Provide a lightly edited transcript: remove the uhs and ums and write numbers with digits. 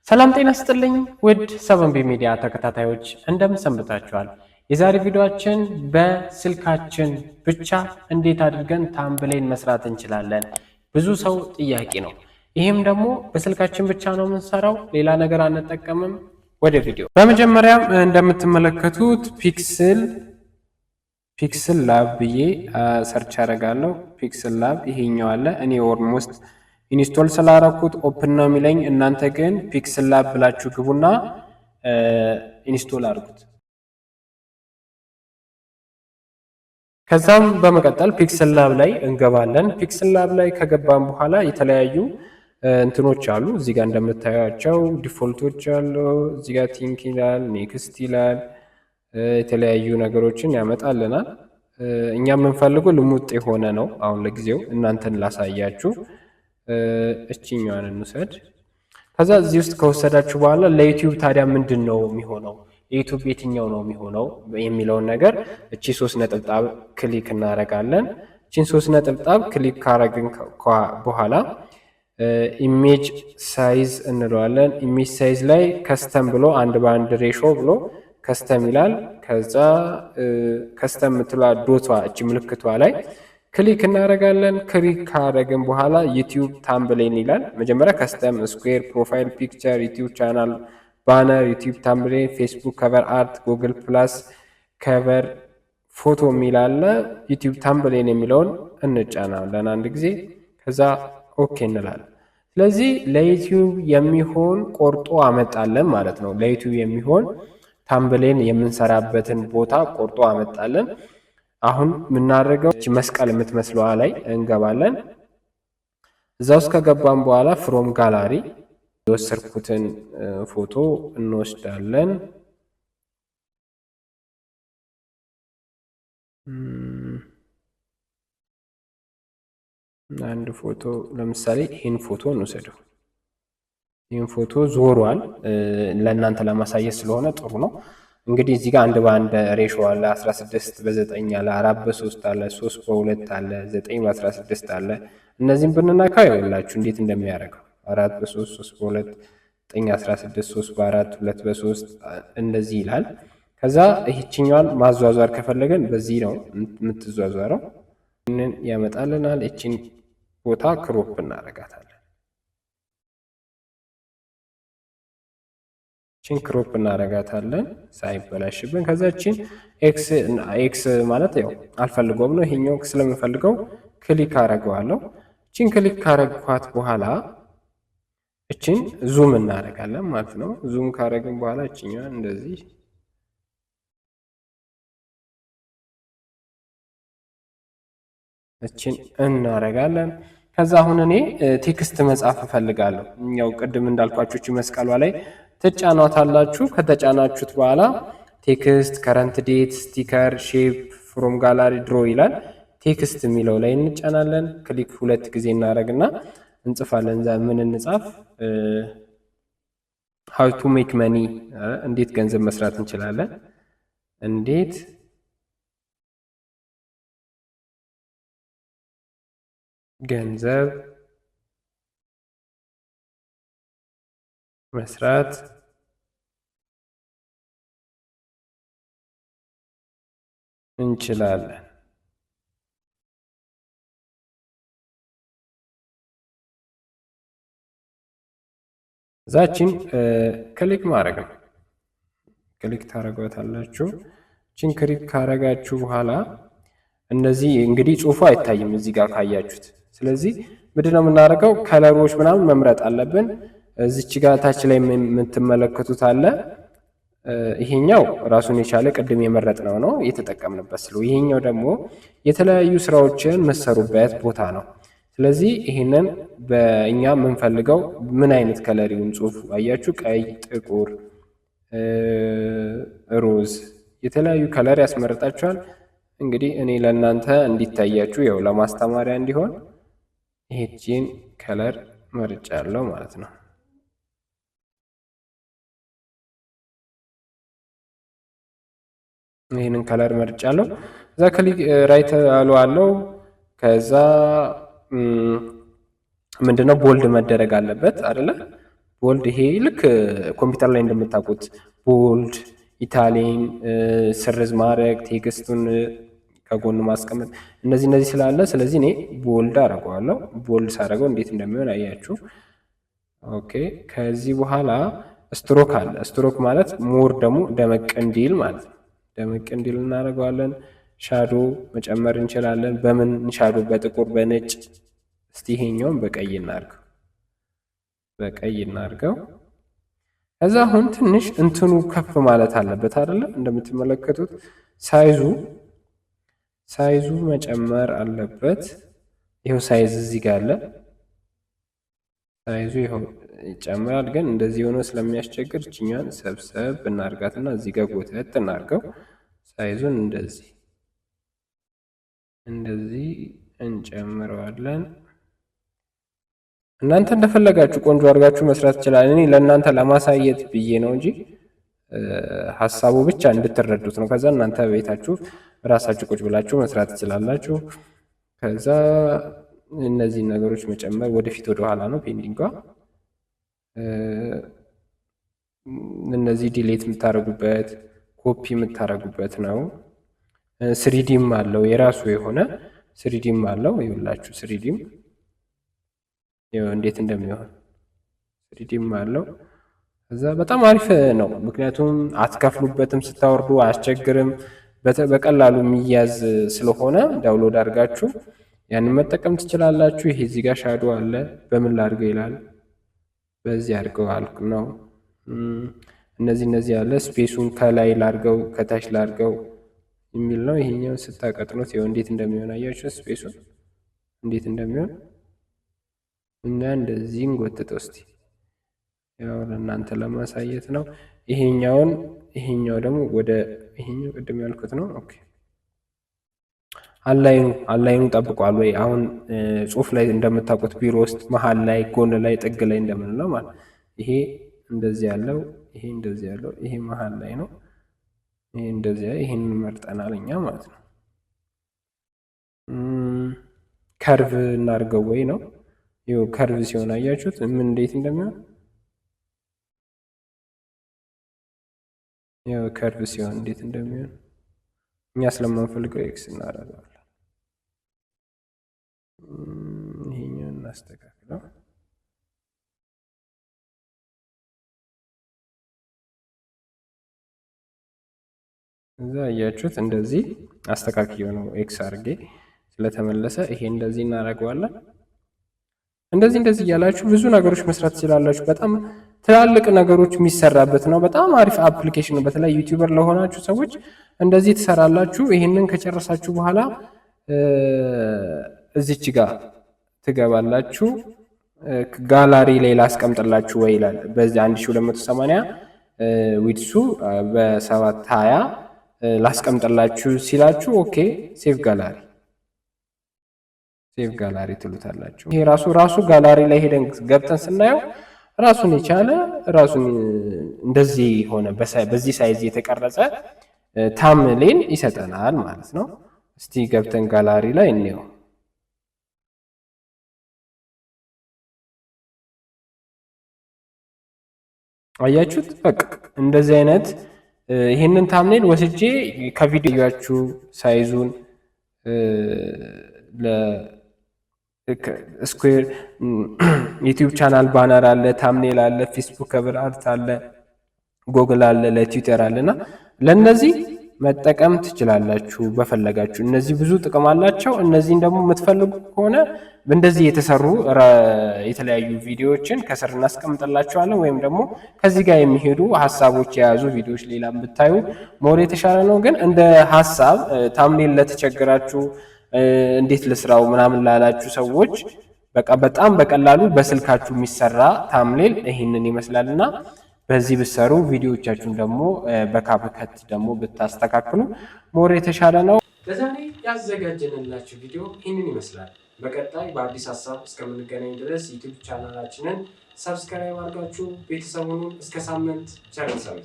ሰላም ጤና ስጥልኝ ውድ ሰቨንቢ ሚዲያ ተከታታዮች እንደምን ሰንብታችኋል? የዛሬ ቪዲዮአችን በስልካችን ብቻ እንዴት አድርገን ታምብሌን መስራት እንችላለን? ብዙ ሰው ጥያቄ ነው። ይህም ደግሞ በስልካችን ብቻ ነው የምንሰራው፣ ሌላ ነገር አንጠቀምም። ወደ ቪዲዮ በመጀመሪያም እንደምትመለከቱት ፒክስል ላብ ብዬ ሰርች አደርጋለሁ። ፒክስል ላብ ይሄኛው አለ። እኔ ኦልሞስት ኢንስቶል ስላረኩት ኦፕን ነው የሚለኝ። እናንተ ግን ፒክስል ላብ ብላችሁ ግቡና ኢንስቶል አድርጉት። ከዛም በመቀጠል ፒክስል ላብ ላይ እንገባለን። ፒክስል ላብ ላይ ከገባን በኋላ የተለያዩ እንትኖች አሉ። እዚህ ጋር እንደምታዩቸው ዲፎልቶች አሉ። እዚህ ጋር ቲንክ ይላል፣ ኔክስት ይላል፣ የተለያዩ ነገሮችን ያመጣልናል። እኛ የምንፈልገው ልሙጥ የሆነ ነው። አሁን ለጊዜው እናንተን ላሳያችሁ። እቺኛዋን እንውሰድ። ከዛ እዚህ ውስጥ ከወሰዳችሁ በኋላ ለዩቲዩብ ታዲያ ምንድን ነው የሚሆነው፣ የዩቲዩብ የትኛው ነው የሚሆነው የሚለውን ነገር እቺ 3 ነጥብጣብ ክሊክ እናደርጋለን። እቺን 3 ነጥብጣብ ክሊክ ካረግን በኋላ ኢሜጅ ሳይዝ እንለዋለን። ኢሜጅ ሳይዝ ላይ ከስተም ብሎ 1:1 ሬሾ ብሎ ከስተም ይላል። ከዛ ከስተም ምትሏ ዶቷ እቺ ምልክቷ ላይ ክሊክ እናደርጋለን። ክሊክ ካደረግን በኋላ ዩቲዩብ ታምብሌን ይላል። መጀመሪያ ከስተም ስኩዌር፣ ፕሮፋይል ፒክቸር፣ ዩቲዩብ ቻናል ባነር፣ ዩቲዩብ ታምብሌን፣ ፌስቡክ ከቨር አርት፣ ጉግል ፕላስ ከቨር ፎቶ የሚላለ ዩቲዩብ ታምብሌን የሚለውን እንጫናለን አንድ ጊዜ። ከዛ ኦኬ እንላለን። ስለዚህ ለዩቲዩብ የሚሆን ቆርጦ አመጣለን ማለት ነው። ለዩቲዩብ የሚሆን ታምብሌን የምንሰራበትን ቦታ ቆርጦ አመጣለን። አሁን የምናደርገው እቺ መስቀል የምትመስለዋ ላይ እንገባለን። እዛ ውስጥ ከገባን በኋላ ፍሮም ጋላሪ የወሰድኩትን ፎቶ እንወስዳለን። አንድ ፎቶ ለምሳሌ ይህን ፎቶ እንወስደው። ይህን ፎቶ ዞሯል። ለእናንተ ለማሳየት ስለሆነ ጥሩ ነው። እንግዲህ እዚህ ጋር 1:1 ሬሾ አለ፣ 16:9 አለ፣ 4:3 አለ፣ 3:2 አለ፣ 9:16 አለ። እነዚህም ብንነካ ይኸውላችሁ እንዴት እንደሚያደርገው 4:3 3:2 9:16 3:4 2:3 እንደዚህ ይላል። ከዛ ይህችኛዋን ማዟዟር ከፈለገን በዚህ ነው የምትዟዟረው። ይህንን ያመጣልናል። እቺን ቦታ ክሮፕ እናደርጋታለን። ቺን ክሮፕ እናደርጋታለን ሳይበላሽብን። ከዛችን ኤክስ ማለት ያው አልፈልገውም ነው፣ ይሄኛው ስለምፈልገው ክሊክ አደርገዋለሁ። ቺን ክሊክ ካደረግኳት በኋላ እቺን ዙም እናደርጋለን ማለት ነው። ዙም ካደረግን በኋላ እቺኛዋን እንደዚህ እቺን እናደርጋለን። ከዛ አሁን እኔ ቴክስት መጻፍ እፈልጋለሁ። ያው ቅድም እንዳልኳችሁ እቺ መስቀሏ ላይ ትጫኗታላችሁ። ከተጫናችሁት በኋላ ቴክስት፣ ከረንት ዴት፣ ስቲከር፣ ሼፕ፣ ፍሮም ጋላሪ፣ ድሮ ይላል። ቴክስት የሚለው ላይ እንጫናለን። ክሊክ 2 ጊዜ እናደርግና እንጽፋለን። ምን እንጻፍ? ሃው ቱ ሜክ መኒ፣ እንዴት ገንዘብ መስራት እንችላለን፣ እንዴት ገንዘብ መስራት እንችላለን። እዛችን ክሊክ ማድረግ ነው። ክሊክ ታደርጓታላችሁ። እቺን ክሊክ ካረጋችሁ በኋላ እነዚህ እንግዲህ ጽሁፉ አይታይም እዚህ ጋር ካያችሁት። ስለዚህ ምንድነው የምናደርገው? ከለሮች ምናምን መምረጥ አለብን። እዚች ጋር ታች ላይ የምትመለከቱት አለ። ይሄኛው ራሱን የቻለ ቅድም የመረጥነው ነው የተጠቀምንበት ስለው፣ ይሄኛው ደግሞ የተለያዩ ስራዎችን መሰሩበት ቦታ ነው። ስለዚህ ይሄንን በእኛ የምንፈልገው ምን አይነት ከለር ይሁን ጽሁፉ አያችሁ፣ ቀይ፣ ጥቁር፣ ሮዝ የተለያያዩ ከለር ያስመርጣችኋል። እንግዲህ እኔ ለእናንተ እንዲታያችሁ ያው ለማስተማሪያ እንዲሆን ይሄን ከለር መርጫለሁ ማለት ነው። ይሄንን ከለር መርጫለሁ። እዛ ክሊክ ራይት አለው። ከዛ ምንድነው ቦልድ መደረግ አለበት አይደለ? ቦልድ ይሄ ልክ ኮምፒውተር ላይ እንደምታውቁት ቦልድ፣ ኢታሊን፣ ስርዝ ማድረግ፣ ቴክስቱን ከጎን ማስቀመጥ እነዚህ ስላለ ስለዚህ እኔ ቦልድ አደርገዋለሁ። ቦልድ ሳደርገው እንዴት እንደሚሆን አያችሁ። ኦኬ ከዚህ በኋላ ስትሮክ አለ። ስትሮክ ማለት ሞር ደግሞ ደመቅ እንዲል ማለት ነው። ደመቅ እንዲል እናደርገዋለን። ሻዶ መጨመር እንችላለን። በምን ሻዶ? በጥቁር በነጭ። እስቲ ይሄኛውን በቀይ እናድርገው፣ በቀይ እናድርገው። ከዛ አሁን ትንሽ እንትኑ ከፍ ማለት አለበት አይደለ? እንደምትመለከቱት ሳይዙ መጨመር አለበት። ይሄው ሳይዝ እዚህ ጋር አለ። ሳይዙ ይሄው ይጨምራል። ግን እንደዚህ ሆኖ ስለሚያስቸግር እችኛዋን ሰብሰብ እናርጋትና እዚህ ጋር ጎተት እናርገው። ሳይዙን እንደዚህ እንጨምረዋለን። እናንተ እንደፈለጋችሁ ቆንጆ አድርጋችሁ መስራት ይችላል። እኔ ለእናንተ ለማሳየት ብዬ ነው እንጂ ሀሳቡ ብቻ እንድትረዱት ነው። ከዛ እናንተ ቤታችሁ ራሳችሁ ቁጭ ብላችሁ መስራት ትችላላችሁ። ከዛ እነዚህን ነገሮች መጨመር ወደፊት ወደ ኋላ ነው ፔንዲንጓ። እነዚህ ዲሌት የምታደርጉበት ኮፒ የምታደርጉበት ነው። ስሪዲም አለው የራሱ የሆነ ስሪዲም አለው። ይኸውላችሁ ስሪዲም እንዴት እንደሚሆን ስሪዲም አለው። ከዛ በጣም አሪፍ ነው፣ ምክንያቱም አትከፍሉበትም፣ ስታወርዱ አያስቸግርም፣ በቀላሉ የሚያዝ ስለሆነ ዳውንሎድ አድርጋችሁ ያንን መጠቀም ትችላላችሁ። ይሄ እዚህ ጋር ሻዶ አለ። በምን ላድርገው ይላል። በዚህ አድርገው አልክ ነው። እነዚህ ያለ ስፔሱን ከላይ ላድርገው ከታች ላድርገው የሚል ነው። ይሄኛው ስታቀጥኑት ይኸው እንዴት እንደሚሆን አያችሁ። ስፔሱን እንዴት እንደሚሆን እና እንደዚህ እንጎትተው እስቲ፣ ያው ለእናንተ ለማሳየት ነው። ይሄኛው ደግሞ ወደ ይሄኛው ቅድም ያልኩት ነው። ኦኬ አላይኑ ጠብቋል ወይ? አሁን ጽሁፍ ላይ እንደምታውቁት ቢሮ ውስጥ መሀል ላይ ጎን ላይ ጥግ ላይ እንደምንለው ማለት ይሄ እንደዚህ ያለው ይሄ እንደዚህ ያለው ይሄ መሀል ላይ ነው። ይሄ እንደዚህ ይሄንን መርጠናል እኛ ማለት ነው። ከርቭ እናድርገው ወይ ነው። ይኸው ከርቭ ሲሆን አያችሁት ምን እንዴት እንደሚሆን። ይኸው ከርቭ ሲሆን እንዴት እንደሚሆን እኛ ስለማንፈልገው ኤክስ እናደርገዋለን። ይሄኛውን እናስተካክለው። እዛ አያችሁት እንደዚህ አስተካክየው ነው ኤክስ አድርጌ ስለተመለሰ ይሄ እንደዚህ እናደርገዋለን። እንደዚህ እያላችሁ ብዙ ነገሮች መስራት ትችላላችሁ። በጣም ትላልቅ ነገሮች የሚሰራበት ነው። በጣም አሪፍ አፕሊኬሽን ነው። በተለይ ዩቲዩበር ለሆናችሁ ሰዎች እንደዚህ ትሰራላችሁ። ይሄንን ከጨረሳችሁ በኋላ እዚች ጋር ትገባላችሁ። ጋላሪ ላይ ላስቀምጥላችሁ ወይ ይላል። በዚህ 1280 ዊድሱ በ720 ላስቀምጥላችሁ ሲላችሁ ኦኬ ሴቭ ጋላሪ ትሉታላችሁ። ይሄ ራሱ ጋላሪ ላይ ሄደን ገብተን ስናየው ራሱን የቻለ ራሱን እንደዚህ ሆነ በዚህ ሳይዝ የተቀረጸ ታምሌን ይሰጠናል ማለት ነው። እስቲ ገብተን ጋላሪ ላይ እንየው። አያችሁት? በቃ እንደዚህ አይነት ይሄንን ታምኔል ወስጄ ከቪዲዮያችሁ ሳይዙን ስኩዌር ዩቲዩብ ቻናል ባነር አለ፣ ታምኔል አለ፣ ፌስቡክ ከቨር አርት አለ፣ ጎግል አለ፣ ለትዊተር አለና ለነዚህ መጠቀም ትችላላችሁ በፈለጋችሁ። እነዚህ ብዙ ጥቅም አላቸው። እነዚህን ደግሞ የምትፈልጉ ከሆነ እንደዚህ የተሰሩ የተለያዩ ቪዲዮዎችን ከስር እናስቀምጥላችኋለን። ወይም ደግሞ ከዚህ ጋር የሚሄዱ ሀሳቦች የያዙ ቪዲዮዎች ሌላ ብታዩ ሞር የተሻለ ነው። ግን እንደ ሀሳብ ታምኔል ለተቸገራችሁ እንዴት ልስራው ምናምን ላላችሁ ሰዎች በቃ በጣም በቀላሉ በስልካችሁ የሚሰራ ታምኔል ይህንን ይመስላልና በዚህ ብትሰሩ ቪዲዮዎቻችሁን ደግሞ በካፕከት ደግሞ ብታስተካክሉ ሞር የተሻለ ነው። ለዛሬ ያዘጋጀንላችሁ ቪዲዮ ይህንን ይመስላል። በቀጣይ በአዲስ ሀሳብ እስከምንገናኝ ድረስ ዩቲዩብ ቻናላችንን ሰብስክራይብ አድርጋችሁ ቤተሰቡን እስከ ሳምንት ቸር ሰንብቱ።